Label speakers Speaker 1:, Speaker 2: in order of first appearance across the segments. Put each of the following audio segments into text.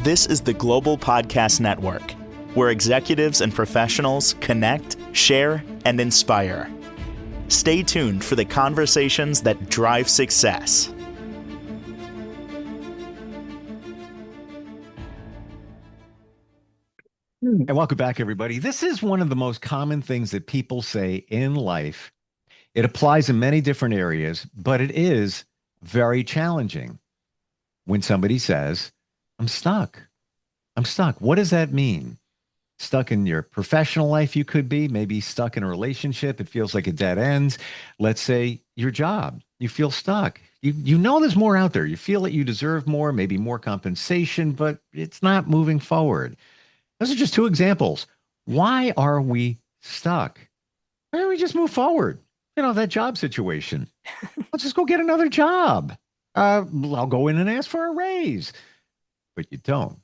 Speaker 1: This is the Global Podcast Network, where executives and professionals connect, share, and inspire. Stay tuned for the conversations that drive success.
Speaker 2: And welcome back, everybody. This is one of the most common things that people say in life. It applies in many different areas, but it is very challenging when somebody says, I'm stuck. I'm stuck. What does that mean? Stuck in your professional life, you could be, maybe stuck in a relationship. It feels like a dead end. Let's say your job, you feel stuck. You know there's more out there. You feel that you deserve more, maybe more compensation, but it's not moving forward. Those are just two examples. Why are we stuck? Why don't we just move forward? You know, that job situation. Let's just go get another job. I'll go in and ask for a raise. But you don't.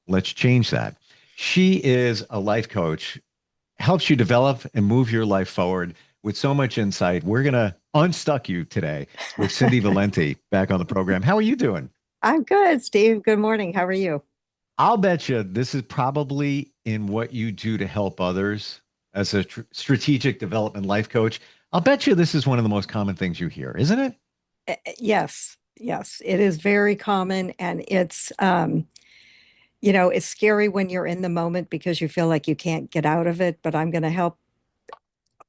Speaker 2: Let's change that. She is a life coach, helps you develop and move your life forward with so much insight. We're going to unstuck you today with Cindy Valente back on the program. How are you doing?
Speaker 3: I'm good, Steve. Good morning. How are you?
Speaker 2: I'll bet you this is probably in what you do to help others as a strategic development life coach. I'll bet you this is one of the most common things you hear, isn't it?
Speaker 3: Yes, yes, it is very common. And it's, it's scary when you're in the moment because you feel like you can't get out of it. But I'm going to help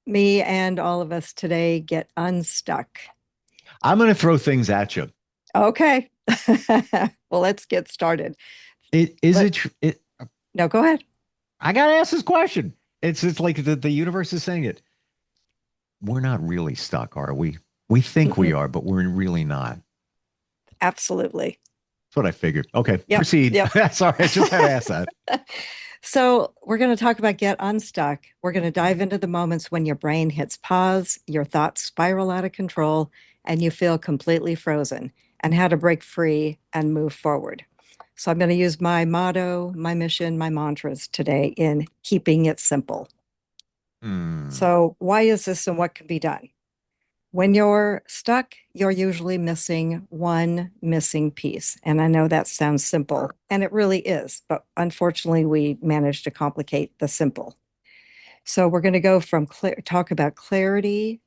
Speaker 3: me and all of us today get unstuck.
Speaker 2: I'm going to throw things at you.
Speaker 3: Okay. Well, let's get started. No, go ahead.
Speaker 2: I got to ask this question. It's like the universe is saying it. We're not really stuck, are we? We think we are, but we're really not.
Speaker 3: Absolutely.
Speaker 2: That's what I figured. Okay, yep. Proceed. Yep. Sorry, I just had to ask that.
Speaker 3: So we're going to talk about get unstuck. We're going to dive into the moments when your brain hits pause, your thoughts spiral out of control, and you feel completely frozen, and how to break free and move forward. So I'm going to use my motto, my mission, my mantras today in keeping it simple. So why is this and what can be done? When you're stuck, you're usually missing one missing piece. And I know that sounds simple, and it really is, but unfortunately, we manage to complicate the simple. So we're going to go from talk about clarity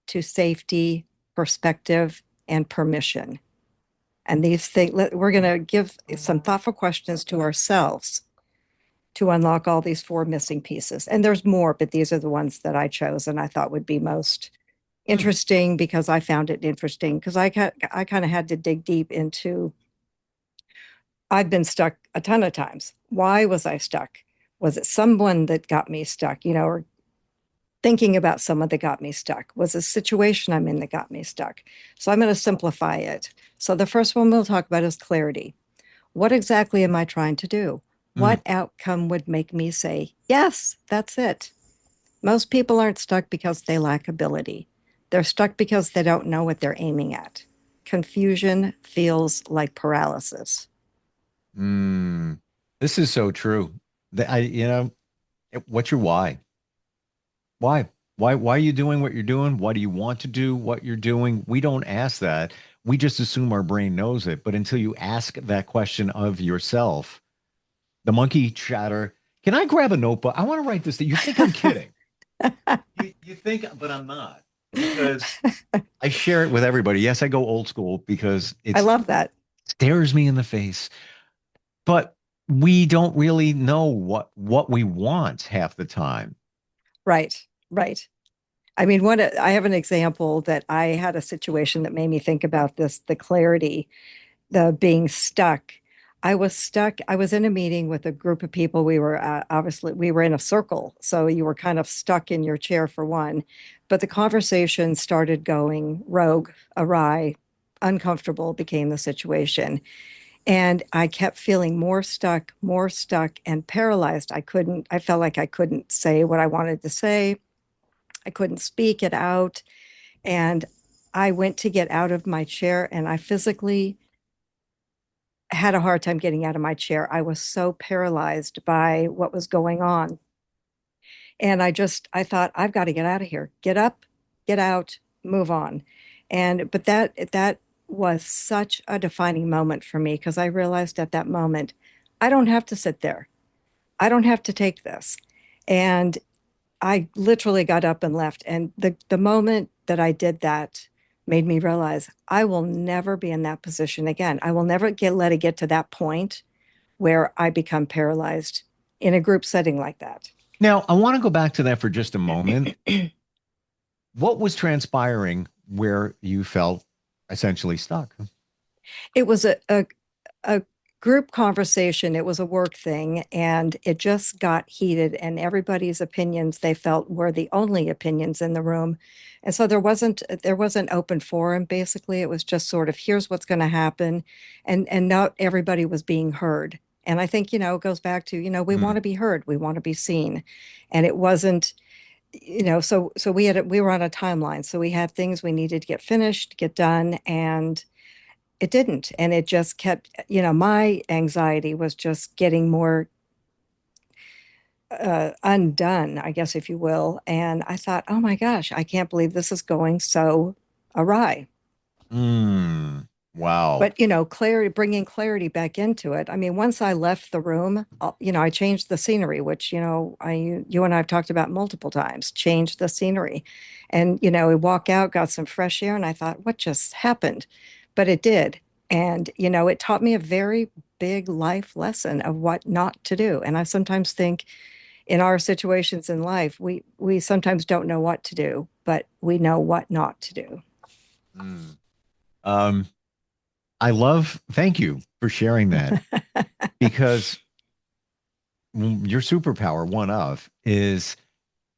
Speaker 3: to safety, perspective, and permission. And these things, we're going to give some thoughtful questions to ourselves to unlock all these four missing pieces. And there's more, but these are the ones that I chose and I thought would be most interesting because I found it interesting because I kind of had to dig deep into, I've been stuck a ton of times. Why was I stuck? Was it someone that got me stuck, or thinking about someone that got me stuck? Was a situation I'm in that got me stuck? So I'm going to simplify it. So the first one we'll talk about is clarity. What exactly am I trying to do? What outcome would make me say, yes, that's it? Most people aren't stuck because they lack ability. They're stuck because they don't know what they're aiming at. Confusion feels like paralysis.
Speaker 2: This is so true. What's your why? Why? Why are you doing what you're doing? Why do you want to do what you're doing? We don't ask that. We just assume our brain knows it. But until you ask that question of yourself, the monkey chatter, can I grab a notebook? I want to write this thing. You think I'm kidding. you think, but I'm not. Because I share it with everybody. Yes, I go old school because
Speaker 3: I love that.
Speaker 2: Stares me in the face. But we don't really know what we want half the time.
Speaker 3: Right. I mean, I have an example that I had a situation that made me think about this, the clarity, the being stuck. I was stuck. I was in a meeting with a group of people. We were we were in a circle. So you were kind of stuck in your chair for one, but the conversation started going rogue, awry, uncomfortable became the situation. And I kept feeling more stuck, and paralyzed. I felt like I couldn't say what I wanted to say. I couldn't speak it out. And I went to get out of my chair and I physically had a hard time getting out of my chair. I was so paralyzed by what was going on. And I thought, I've got to get out of here. Get up, get out, move on. But that was such a defining moment for me because I realized at that moment, I don't have to sit there. I don't have to take this. And I literally got up and left. And the moment that I did that made me realize I will never be in that position again. I will never let it get to that point where I become paralyzed in a group setting like that.
Speaker 2: Now, I want to go back to that for just a moment. What was transpiring where you felt essentially stuck?
Speaker 3: It was a group conversation. It was a work thing, and it just got heated. And everybody's opinions they felt were the only opinions in the room, and so there wasn't open forum. Basically, it was just sort of here's what's going to happen, and not everybody was being heard. And I think it goes back to we want
Speaker 2: Mm,
Speaker 3: to be heard, we want to be seen, and it wasn't. So we were on a timeline, so we had things we needed to get finished, get done, and it didn't. And it just kept, my anxiety was just getting more undone, I guess, if you will. And I thought, oh my gosh, I can't believe this is going so awry.
Speaker 2: mm, wow.
Speaker 3: But, clarity, bringing clarity back into it. I mean, once I left the room, I changed the scenery, which, you and I have talked about multiple times, changed the scenery. And, we walk out, got some fresh air, and I thought, what just happened? But it did. And, it taught me a very big life lesson of what not to do. And I sometimes think in our situations in life, we sometimes don't know what to do, but we know what not to do.
Speaker 2: Mm. Um, thank you for sharing that because your superpower, one of, is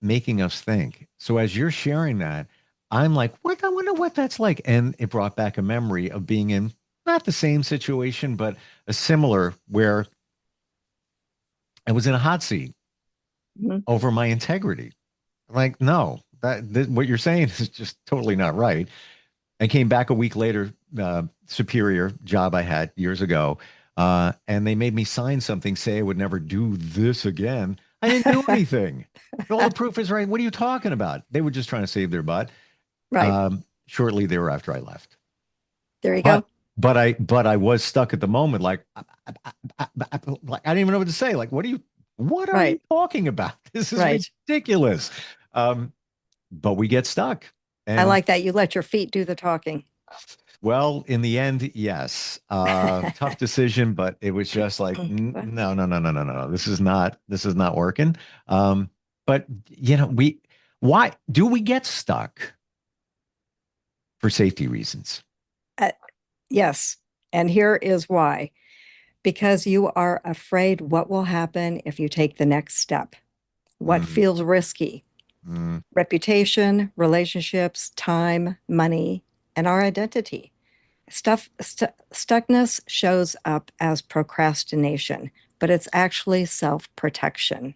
Speaker 2: making us think. So as you're sharing that, I'm like, what? I wonder what that's like. And it brought back a memory of being in not the same situation, but a similar where I was in a hot seat
Speaker 3: Mhm.
Speaker 2: over my integrity. Like, no, what you're saying is just totally not right. I came back a week later, superior job I had years ago, and they made me sign something, say I would never do this again. I didn't do anything. All the proof is right. What are you talking about? They were just trying to save their butt.
Speaker 3: Right.
Speaker 2: Shortly thereafter, I left.
Speaker 3: There you
Speaker 2: But
Speaker 3: go.
Speaker 2: but I was stuck at the moment, like like I didn't even know what to say. Like, what are you
Speaker 3: Right.
Speaker 2: talking about? This is
Speaker 3: Right.
Speaker 2: ridiculous. Um, but we get stuck,
Speaker 3: I
Speaker 2: and
Speaker 3: like that. You let your feet do the talking.
Speaker 2: well, in the end, yes. Tough decision, but it was just like, no, no, no, no, no, no. This is not working. But why do we get stuck for safety reasons?
Speaker 3: Uh, yes. And here is why. Because you are afraid what will happen if you take the next step. What
Speaker 2: Mm,
Speaker 3: feels risky?
Speaker 2: mm,
Speaker 3: Reputation, relationships, time, money, and our identity. Stuckness shows up as procrastination, but it's actually self-protection.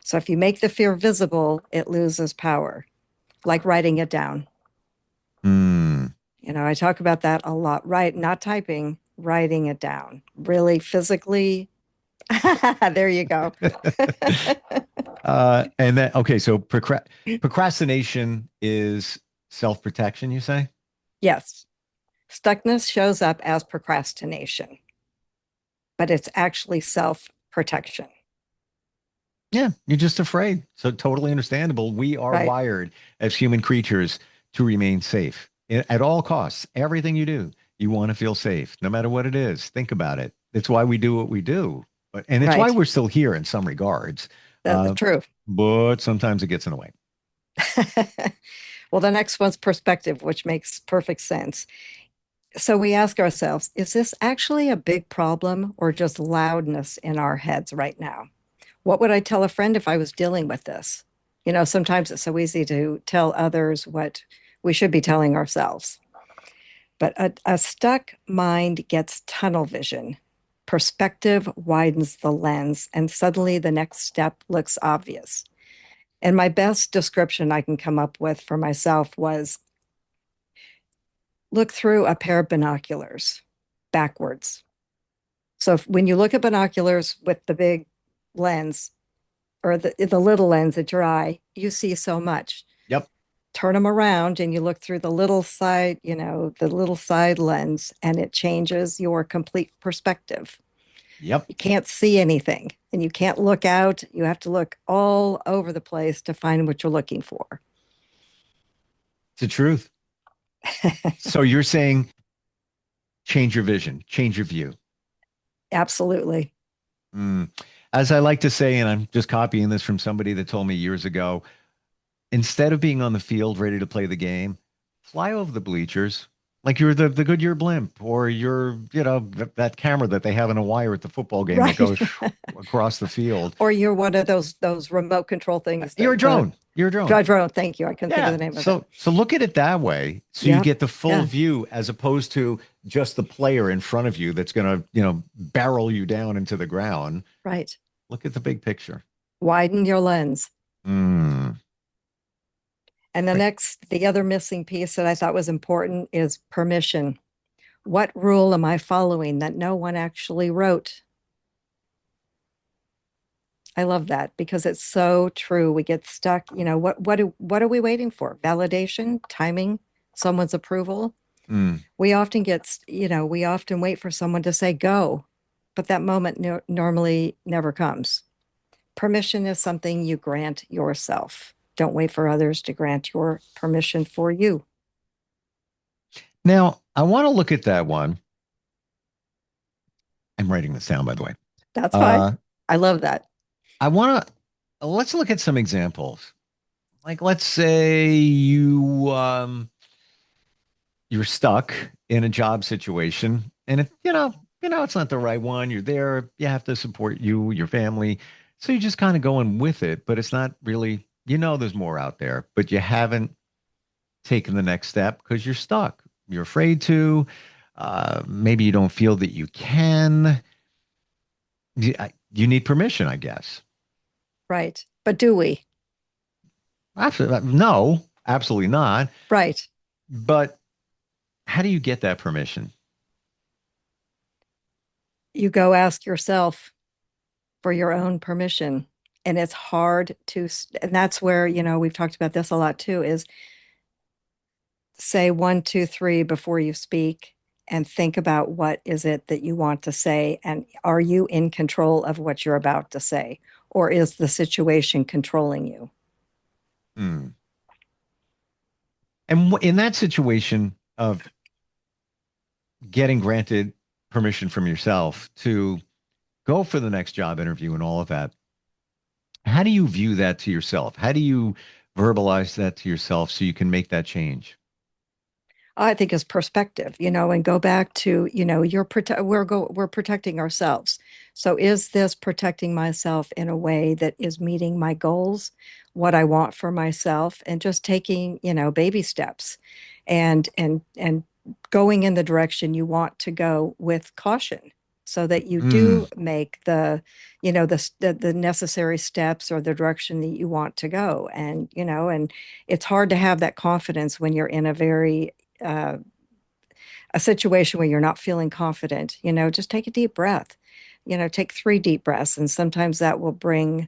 Speaker 3: So if you make the fear visible, it loses power, like writing it down.
Speaker 2: mm.
Speaker 3: I talk about that a lot, right? Not typing, writing it down, really physically. There you go.
Speaker 2: And then, okay, so procrastination is self-protection, you say?
Speaker 3: Yes, stuckness shows up as procrastination, but it's actually self protection.
Speaker 2: Yeah, you're just afraid. So totally understandable. We are
Speaker 3: Right,
Speaker 2: wired as human creatures to remain safe at all costs. Everything you do, you want to feel safe, no matter what it is. Think about it. It's why we do what we do, and it's why
Speaker 3: right.
Speaker 2: we're still here in some regards.
Speaker 3: That's
Speaker 2: Uh,
Speaker 3: true.
Speaker 2: but sometimes it gets in the way.
Speaker 3: Well, the next one's perspective, which makes perfect sense. So we ask ourselves, is this actually a big problem or just loudness in our heads right now? What would I tell a friend if I was dealing with this? Sometimes it's so easy to tell others what we should be telling ourselves. But a stuck mind gets tunnel vision. Perspective widens the lens, and suddenly the next step looks obvious. And my best description I can come up with for myself was look through a pair of binoculars backwards. So when you look at binoculars with the big lens or the little lens at your eye, you see so much.
Speaker 2: Yep.
Speaker 3: turn them around and you look through the little side, the little side lens, and it changes your complete perspective.
Speaker 2: Yep.
Speaker 3: You can't see anything and you can't look out. You have to look all over the place to find what you're looking for.
Speaker 2: It's the truth. So you're saying change your vision, change your view.
Speaker 3: Absolutely.
Speaker 2: Mm. As I like to say, and I'm just copying this from somebody that told me years ago, instead of being on the field ready to play the game, fly over the bleachers like you're the Goodyear blimp, or you're, that camera that they have in a wire at the football game that
Speaker 3: Right.
Speaker 2: goes across the field.
Speaker 3: Or you're one of those remote control things
Speaker 2: You're a
Speaker 3: that
Speaker 2: drone. You're a drone.
Speaker 3: drone. Thank you. I couldn't think of
Speaker 2: Yeah.
Speaker 3: the name of it.
Speaker 2: So look at it that way. So you
Speaker 3: Yep.
Speaker 2: get the full
Speaker 3: Yeah.
Speaker 2: view as opposed to just the player in front of you that's going to, barrel you down into the ground.
Speaker 3: Right.
Speaker 2: Look at the big picture.
Speaker 3: Widen your lens.
Speaker 2: Mm.
Speaker 3: And the other missing piece that I thought was important is permission. What rule am I following that no one actually wrote? I love that because it's so true. We get stuck, what are we waiting for? Validation, timing, someone's approval.
Speaker 2: Mm.
Speaker 3: We often we often wait for someone to say go, but that moment normally never comes. Permission is something you grant yourself. Don't wait for others to grant your permission for you.
Speaker 2: Now, I want to look at that one. I'm writing this down, by the way.
Speaker 3: That's fine.
Speaker 2: Uh,
Speaker 3: I love that.
Speaker 2: let's look at some examples. Like, let's say you're stuck in a job situation and it's not the right one. You're there, you have to support your family. So you're just kind of going with it, but it's not really, there's more out there, but you haven't taken the next step because you're stuck. You're afraid to, maybe you don't feel that you can. You need permission, I guess.
Speaker 3: Right. But do we?
Speaker 2: Absolutely. No, absolutely not.
Speaker 3: Right.
Speaker 2: But how do you get that permission?
Speaker 3: You go ask yourself for your own permission. And it's hard and that's where, we've talked about this a lot too, is say 1, 2, 3 before you speak and think about what is it that you want to say. And are you in control of what you're about to say? Or is the situation controlling you?
Speaker 2: Hmm. And in that situation of getting granted permission from yourself to go for the next job interview and all of that, how do you view that to yourself? How do you verbalize that to yourself so you can make that change?
Speaker 3: I think is perspective, and go back to, we're protecting ourselves. So is this protecting myself in a way that is meeting my goals, what I want for myself, and just taking, baby steps and going in the direction you want to go with caution so that you
Speaker 2: Mm.
Speaker 3: do make the necessary steps or the direction that you want to go. And it's hard to have that confidence when you're in uh, a situation where you're not feeling confident. Just take a deep breath. Take 3 deep breaths, and sometimes that will bring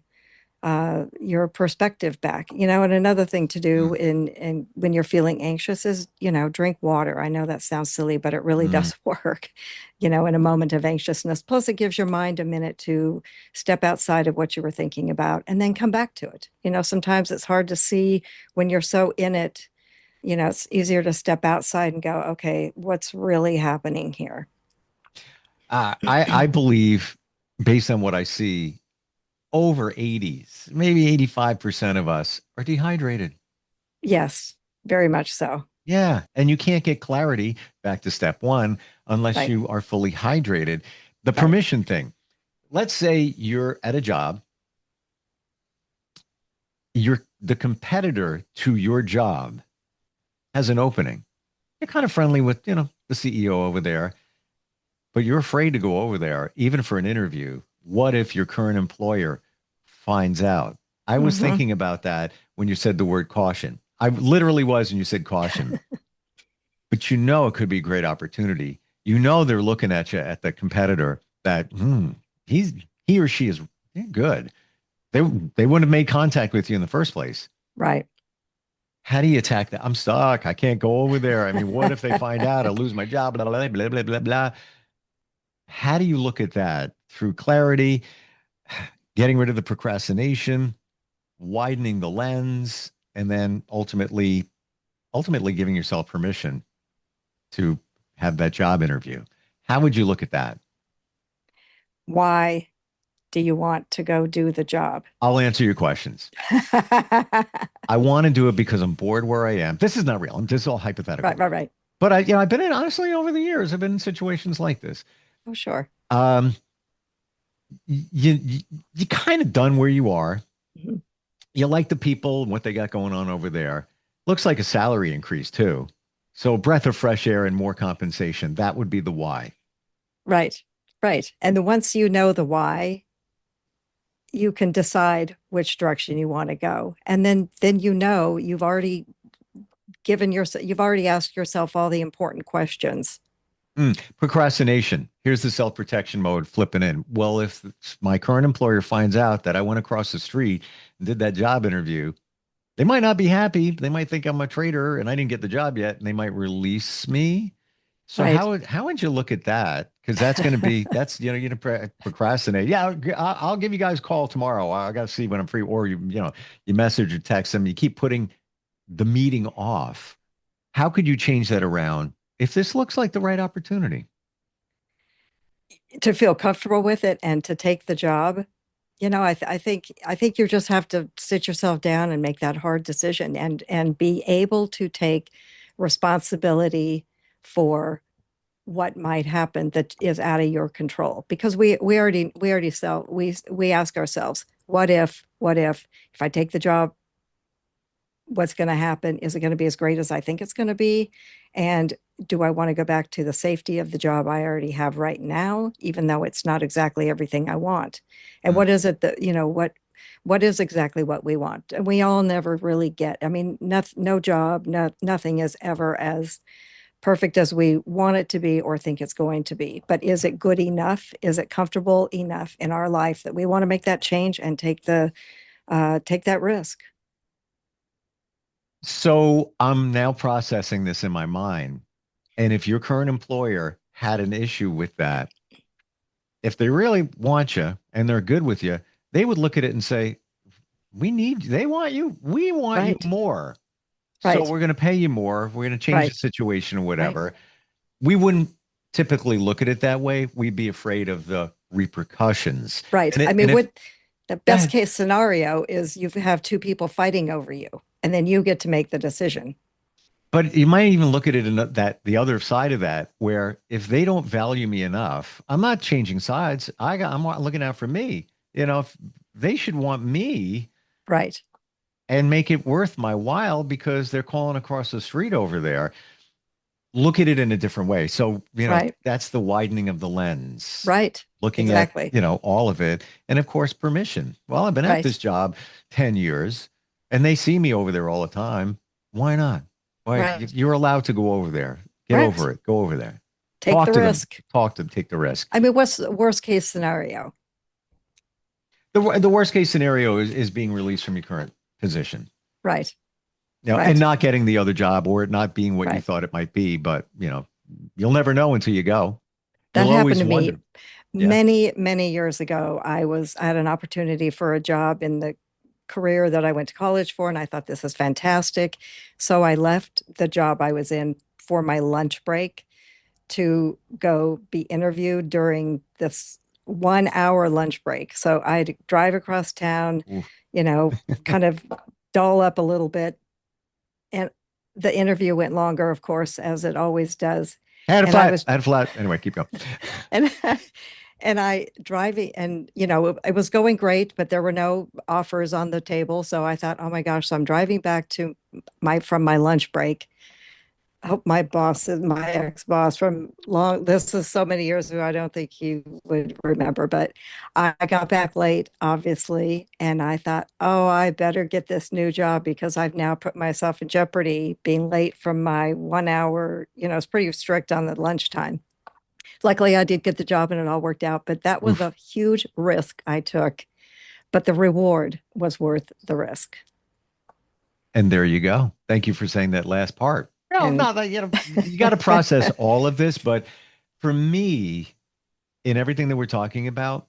Speaker 3: your perspective back. And another thing to do
Speaker 2: Mm.
Speaker 3: in when you're feeling anxious is, drink water. I know that sounds silly, but it really
Speaker 2: Mm.
Speaker 3: does work, in a moment of anxiousness. Plus, it gives your mind a minute to step outside of what you were thinking about and then come back to it. Sometimes it's hard to see when you're so in it. It's easier to step outside and go, okay, what's really happening here?
Speaker 2: I believe, based on what I see, over 80s, maybe 85% of us are dehydrated.
Speaker 3: Yes, very much so.
Speaker 2: Yeah. And you can't get clarity back to step one unless
Speaker 3: Right,
Speaker 2: you are fully hydrated. The
Speaker 3: right.
Speaker 2: permission thing. Let's say you're at a job, the competitor to your job has an opening. You're kind of friendly with, the CEO over there, but you're afraid to go over there, even for an interview. What if your current employer finds out? I was
Speaker 3: Hmm.
Speaker 2: thinking about that when you said the word caution. I literally was when you said caution, but it could be a great opportunity. They're looking at you at the competitor that he or she is good. They wouldn't have made contact with you in the first place.
Speaker 3: Right.
Speaker 2: How do you attack that? I'm stuck. I can't go over there. I mean, what if they find out I lose my job? Blah, blah, blah, blah, blah, blah. How do you look at that through clarity, getting rid of the procrastination, widening the lens, and then ultimately giving yourself permission to have that job interview? How would you look at that?
Speaker 3: Why do you want to go do the job?
Speaker 2: I'll answer your questions. I want to do it because I'm bored where I am. This is not real. This is all hypothetical.
Speaker 3: Right, right, right.
Speaker 2: But I've been in, honestly, over the years, I've been in situations like this.
Speaker 3: Oh, sure.
Speaker 2: Um, you kind of done where you are.
Speaker 3: Mhm.
Speaker 2: You like the people and what they got going on over there. Looks like a salary increase too. So a breath of fresh air and more compensation. That would be the why.
Speaker 3: Right, right. And once you know the why, you can decide which direction you want to go. And then you've already you've already asked yourself all the important questions.
Speaker 2: Procrastination. Here's the self-protection mode flipping in. Well, if my current employer finds out that I went across the street and did that job interview, they might not be happy. They might think I'm a traitor and I didn't get the job yet, and they might release me. So
Speaker 3: Right.
Speaker 2: how would you look at that? Because that's going to be that's procrastinate. Yeah, I'll give you guys a call tomorrow. I got to see when I'm free. Or you message or text them. You keep putting the meeting off. How could you change that around if this looks like the right opportunity?
Speaker 3: To feel comfortable with it and to take the job, I think you just have to sit yourself down and make that hard decision and be able to take responsibility for what might happen that is out of your control, because we ask ourselves, what if I take the job, what's going to happen? Is it going to be as great as I think it's going to be? And do I want to go back to the safety of the job I already have right now, even though it's not exactly everything I want? And
Speaker 2: Mm.
Speaker 3: what is it that, what is exactly what we want? And we all never really get, I mean, no job, nothing is ever as perfect as we want it to be or think it's going to be. But is it good enough? Is it comfortable enough in our life that we want to make that change and take that risk?
Speaker 2: So I'm now processing this in my mind. And if your current employer had an issue with that, if they really want you and they're good with you, they would look at it and say, they want you, we want you
Speaker 3: Right,
Speaker 2: more. So
Speaker 3: right,
Speaker 2: we're going to pay you more. We're going to change the
Speaker 3: right,
Speaker 2: situation or
Speaker 3: right.
Speaker 2: whatever. We wouldn't typically look at it that way. We'd be afraid of the repercussions.
Speaker 3: Right.
Speaker 2: And
Speaker 3: I
Speaker 2: it,
Speaker 3: mean,
Speaker 2: and if,
Speaker 3: what the
Speaker 2: Go
Speaker 3: best
Speaker 2: ahead.
Speaker 3: case scenario is you have two people fighting over you, and then you get to make the decision.
Speaker 2: But you might even look at it in that the other side of that, where if they don't value me enough, I'm not changing sides. I'm looking out for me. If they should want me
Speaker 3: Right,
Speaker 2: and make it worth my while because they're calling across the street over there. Look at it in a different way. So,
Speaker 3: right,
Speaker 2: that's the widening of the lens,
Speaker 3: right.
Speaker 2: looking at,
Speaker 3: Exactly.
Speaker 2: all of it. And of course, permission. Well, I've been at
Speaker 3: Right,
Speaker 2: this job 10 years and they see me over there all the time. Why not? Why
Speaker 3: right,
Speaker 2: you're allowed to go over there. Get
Speaker 3: right.
Speaker 2: over it. Go over there.
Speaker 3: Take the risk.
Speaker 2: Talk to them, take the risk.
Speaker 3: I mean, what's the worst case scenario?
Speaker 2: The worst case scenario is being released from your current position.
Speaker 3: Right,
Speaker 2: And
Speaker 3: right,
Speaker 2: not getting the other job or it not being what you
Speaker 3: right.
Speaker 2: thought it might be, but you'll never know until you go.
Speaker 3: That
Speaker 2: You'll
Speaker 3: happened
Speaker 2: always
Speaker 3: to me
Speaker 2: wonder. Yeah.
Speaker 3: many years ago. I had an opportunity for a job in the career that I went to college for, and I thought this is fantastic. So I left the job I was in for my lunch break to go be interviewed during this 1 hour lunch break. So I had to drive across town,
Speaker 2: Oof.
Speaker 3: you know, kind of doll up a little bit. And the interview went longer, of course, as it always does. And I was,
Speaker 2: I had a flat. Anyway, keep going.
Speaker 3: and, and I driving, and, it was going great, but there were no offers on the table. So I thought, oh my gosh, so I'm driving back to from my lunch break. I hope my boss is my ex-boss from this is so many years ago, I don't think he would remember, but I got back late, obviously, and I thought, oh, I better get this new job because I've now put myself in jeopardy being late from my 1 hour, it's pretty strict on the lunchtime. Luckily, I did get the job and it all worked out, but that was
Speaker 2: Oof.
Speaker 3: a huge risk I took, but the reward was worth the risk.
Speaker 2: And there you go. Thank you for saying that last part. No,
Speaker 3: And
Speaker 2: not that, you got to process all of this. But for me, in everything that we're talking about,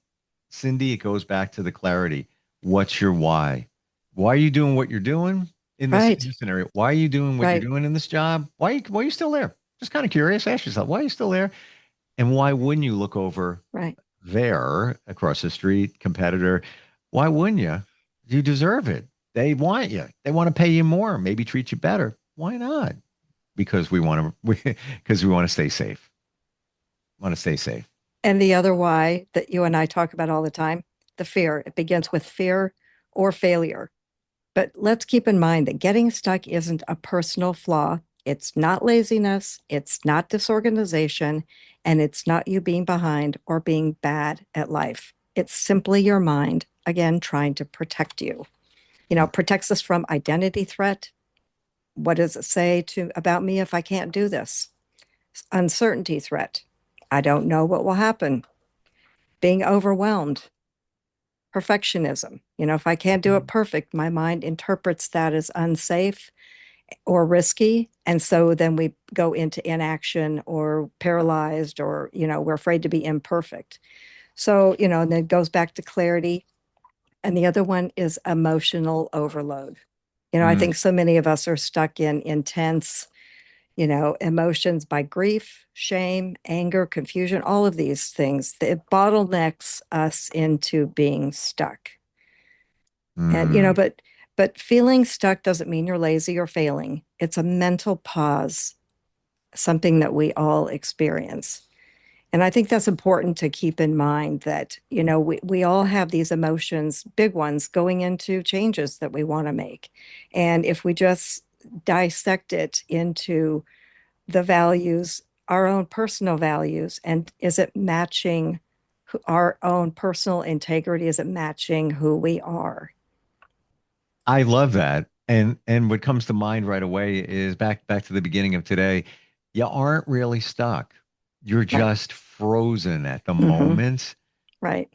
Speaker 2: Cindy, it goes back to the clarity. What's your why? Why are you doing what you're doing in
Speaker 3: right,
Speaker 2: this scenario? Why are you doing what you're
Speaker 3: right,
Speaker 2: doing in this job? Why are you still there? Just kind of curious. Ask yourself, why are you still there? And why wouldn't you look over
Speaker 3: right.
Speaker 2: there across the street, competitor? Why wouldn't you? You deserve it. They want you. They want to pay you more, maybe treat you better. Why not? Because because we want to stay safe. Want to stay safe.
Speaker 3: And the other why that you and I talk about all the time, the fear. It begins with fear or failure. But let's keep in mind that getting stuck isn't a personal flaw. It's not laziness, it's not disorganization, and it's not you being behind or being bad at life. It's simply your mind, again, trying to protect you. Protects us from identity threat. What does it say to about me if I can't do this? Uncertainty threat. I don't know what will happen. Being overwhelmed. Perfectionism. If I can't do it perfect, my mind interprets that as unsafe or risky. And so then we go into inaction or paralyzed or, we're afraid to be imperfect. So, and then it goes back to clarity. And the other one is emotional overload. I
Speaker 2: Mm,
Speaker 3: think so many of us are stuck in intense, emotions by grief, shame, anger, confusion, all of these things. It bottlenecks us into being stuck. And,
Speaker 2: mm.
Speaker 3: but feeling stuck doesn't mean you're lazy or failing. It's a mental pause, something that we all experience. And I think that's important to keep in mind that, we all have these emotions, big ones, going into changes that we want to make. And if we just dissect it into the values, our own personal values, and is it matching our own personal integrity? Is it matching who we are?
Speaker 2: I love that. And what comes to mind right away is back to the beginning of today. You aren't really stuck. You're
Speaker 3: Right.
Speaker 2: just frozen at the
Speaker 3: Hmm.
Speaker 2: moment.
Speaker 3: Right.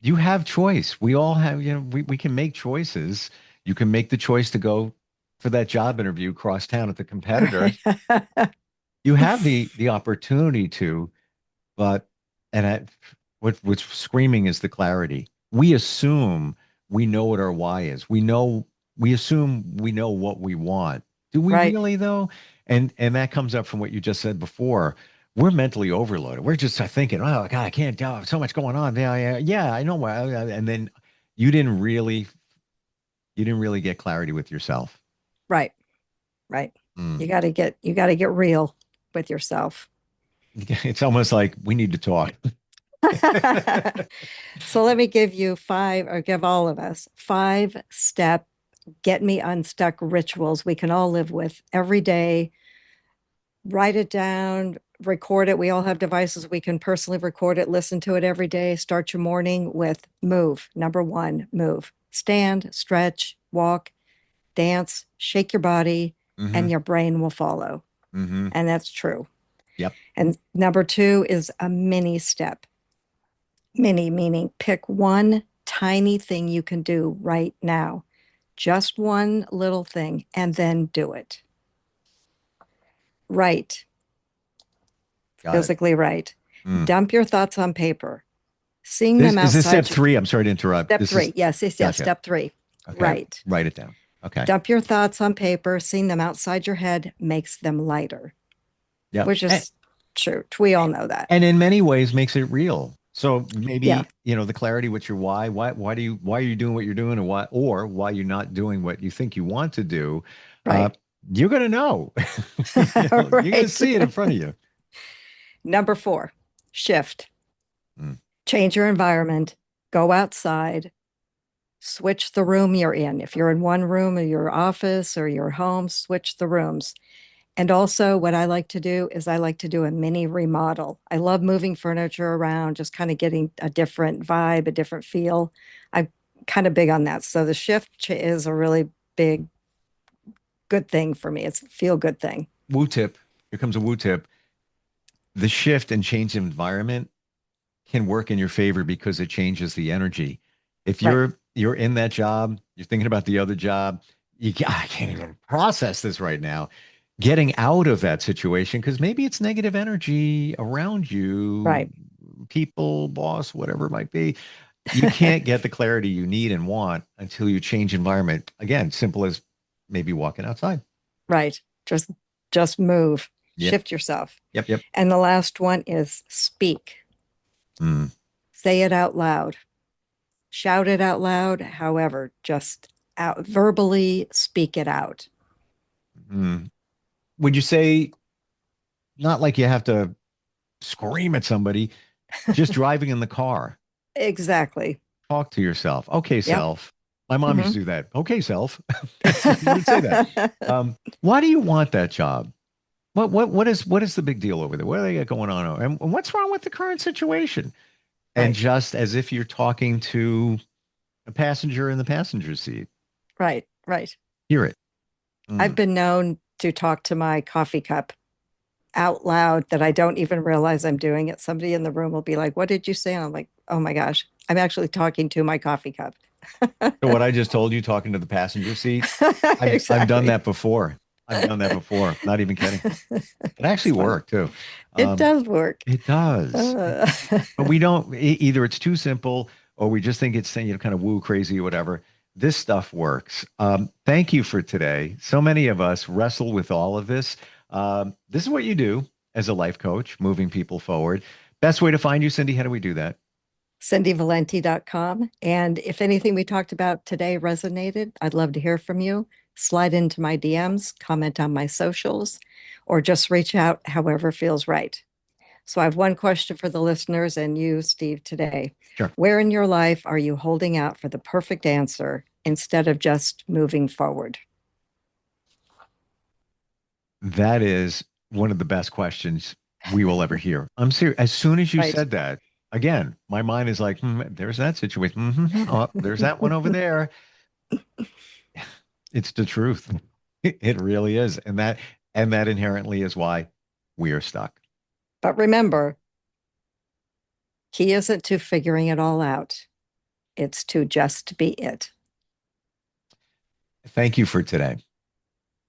Speaker 2: You have choice. We all have, we can make choices. You can make the choice to go for that job interview cross town at the competitor.
Speaker 3: Right.
Speaker 2: You have the opportunity to, but and what's screaming is the clarity. We assume we know what our why is. We assume we know what we want. Do we
Speaker 3: Right.
Speaker 2: really though? And that comes up from what you just said before. We're mentally overloaded. We're just thinking, oh God, I can't do so much going on. Yeah, I know why. And then you didn't really you didn't really get clarity with yourself.
Speaker 3: Right. Right.
Speaker 2: Mm.
Speaker 3: You got to get real with yourself.
Speaker 2: It's almost like we need to talk.
Speaker 3: So let me give you five, or give all of us 5-step get me unstuck rituals we can all live with every day. Write it down, record it. We all have devices. We can personally record it, listen to it every day. Start your morning with move. Number one, move. Stand, stretch, walk, dance, shake your body,
Speaker 2: Hmm.
Speaker 3: and your brain will follow.
Speaker 2: Hmm.
Speaker 3: And that's true.
Speaker 2: Yep.
Speaker 3: And number two is a mini step. Mini meaning pick one tiny thing you can do right now, just one little thing, and then do it. Right,
Speaker 2: Got it.
Speaker 3: physically right.
Speaker 2: Mm.
Speaker 3: Dump your thoughts on paper. Seeing
Speaker 2: This
Speaker 3: them
Speaker 2: is this step
Speaker 3: outside.
Speaker 2: three. I'm sorry to interrupt.
Speaker 3: Step
Speaker 2: This is
Speaker 3: three. Yes, yes, yes.
Speaker 2: gotcha.
Speaker 3: Step three.
Speaker 2: Okay.
Speaker 3: Right.
Speaker 2: Write it down. Okay.
Speaker 3: Dump your thoughts on paper. Seeing them outside your head makes them lighter,
Speaker 2: Yep.
Speaker 3: which is true. We all know that.
Speaker 2: And in many ways makes it real. So
Speaker 3: Yeah.
Speaker 2: maybe, the clarity with your why. Why are you doing what you're doing, or why you're not doing what you think you want to do? Uh,
Speaker 3: Right.
Speaker 2: you're gonna know. You're gonna
Speaker 3: Right.
Speaker 2: see it in front of you.
Speaker 3: Number four, shift.
Speaker 2: Mm.
Speaker 3: Change your environment. Go outside. Switch the room you're in. If you're in one room or your office or your home, switch the rooms. And also, what I like to do is I like to do a mini remodel. I love moving furniture around, just kind of getting a different vibe, a different feel. I'm kind of big on that. So the is a really big, good thing for me. It's a feel good thing.
Speaker 2: Woo tip. Here comes a woo tip. The shift and change of environment can work in your favor because it changes the energy. If
Speaker 3: Right.
Speaker 2: you're in that job, you're thinking about the other job, I can't even process this right now. Getting out of that situation, because maybe it's negative energy around you,
Speaker 3: Right.
Speaker 2: people, boss, whatever it might be. You can't get the clarity you need and want until you change environment. Again, simple as maybe walking outside.
Speaker 3: Right. Just move,
Speaker 2: Yep.
Speaker 3: shift yourself.
Speaker 2: Yep.
Speaker 3: And the last one is speak.
Speaker 2: Mm.
Speaker 3: Say it out loud. Shout it out loud. However, just out verbally speak it out.
Speaker 2: Mm. Would you say not like you have to scream at somebody, just driving in the car?
Speaker 3: Exactly.
Speaker 2: Talk to yourself. Okay,
Speaker 3: Yep.
Speaker 2: self. My mom used
Speaker 3: Mhm.
Speaker 2: to do that. Okay, self. She would say that. Why do you want that job? What is the big deal over there? What do they got going on? And what's wrong with the current situation? And
Speaker 3: Right.
Speaker 2: just as if you're talking to a passenger in the passenger seat,
Speaker 3: Right. Right.
Speaker 2: hear it.
Speaker 3: I've
Speaker 2: Mm.
Speaker 3: been known to talk to my coffee cup out loud that I don't even realize I'm doing it. Somebody in the room will be like, "What did you say?" And I'm like, "Oh my gosh, I'm actually talking to my coffee cup."
Speaker 2: So what I just told you, talking to the passenger seat, I've done
Speaker 3: Exactly.
Speaker 2: that before. I've done that before. Not even kidding. It actually
Speaker 3: It's funny.
Speaker 2: worked too.
Speaker 3: It
Speaker 2: Um,
Speaker 3: does work.
Speaker 2: it does.
Speaker 3: Uh,
Speaker 2: But we don't, either it's too simple or we just think it's, kind of woo crazy or whatever. This stuff works. Thank you for today. So many of us wrestle with all of this. This is what you do as a life coach, moving people forward. Best way to find you, Cindy, how do we do that?
Speaker 3: CindyValente.com. And if anything we talked about today resonated, I'd love to hear from you. Slide into my DMs, comment on my socials, or just reach out however feels right. So I have one question for the listeners and you, Steve, today.
Speaker 2: Sure.
Speaker 3: Where in your life are you holding out for the perfect answer instead of just moving forward?
Speaker 2: That is one of the best questions we will ever hear. I'm serious. As soon as you
Speaker 3: Right.
Speaker 2: said that, again, my mind is like, there's that situation. Oh, there's that one over there. It's the truth. It really is. And that inherently is why we are stuck.
Speaker 3: But remember, key isn't to figuring it all out. It's to just be it.
Speaker 2: Thank you for today.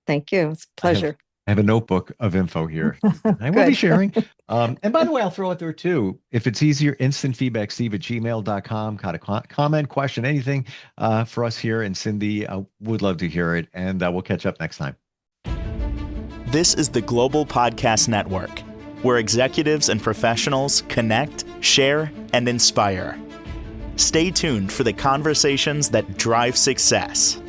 Speaker 3: Thank you. It's a
Speaker 2: I have
Speaker 3: pleasure.
Speaker 2: I have a notebook of info here. I will be
Speaker 3: Good.
Speaker 2: sharing. And by the way, I'll throw it there too. If it's easier, instant feedback, steve@gmail.com. Got a comment, question, anything for us here. And Cindy, would love to hear it. And we'll catch up next time.
Speaker 1: This is the Global Podcast Network, where executives and professionals connect, share, and inspire. Stay tuned for the conversations that drive success.